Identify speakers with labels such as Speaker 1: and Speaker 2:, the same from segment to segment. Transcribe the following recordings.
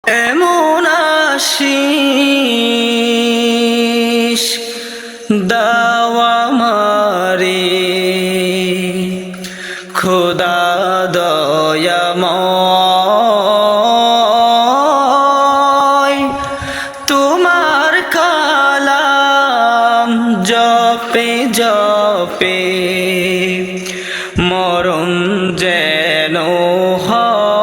Speaker 1: এমন আশিস দাও আমারে খোদা দয়াময়, তোমার কালাম জপে জপে মরণ যেন হয়।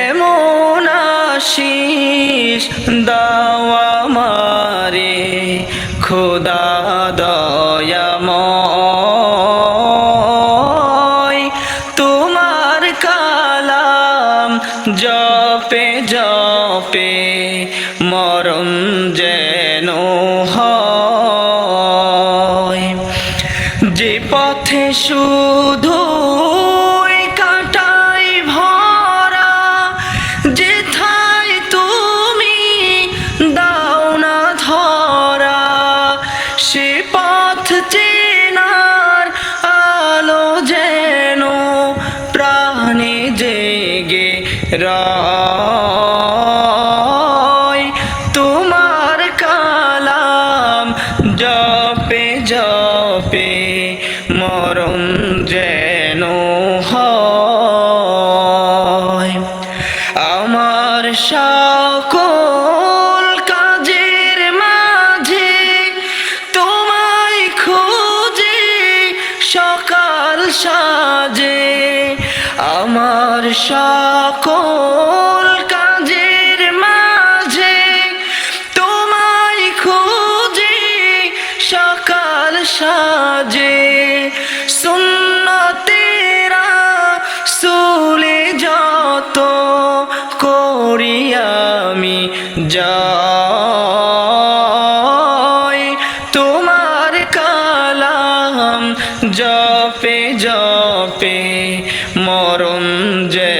Speaker 1: এমন আশিস দাও আমারে খোদা দয়াময়, তোমার কালাম জপে জপে মরণ যেন হয়। যে পথে শুধু কাটাই ভরা, যেথায় তুমি দাও না ধরা, সে পথ চেনার আলো যেন প্রাণে জেগে রয়। তোমার কালাম জপে জপে মরণ যেন হয়। আমার সকল কাজের মাঝে তোমায় খোঁজে সকাল সাজে, আমার সকল কাজের মাঝে তোমায় খোঁজে সকাল সাজে। সুন্নতের রাসূলে যত করি আমি জয়, তোমার কালাম জপে জপে মরণ যে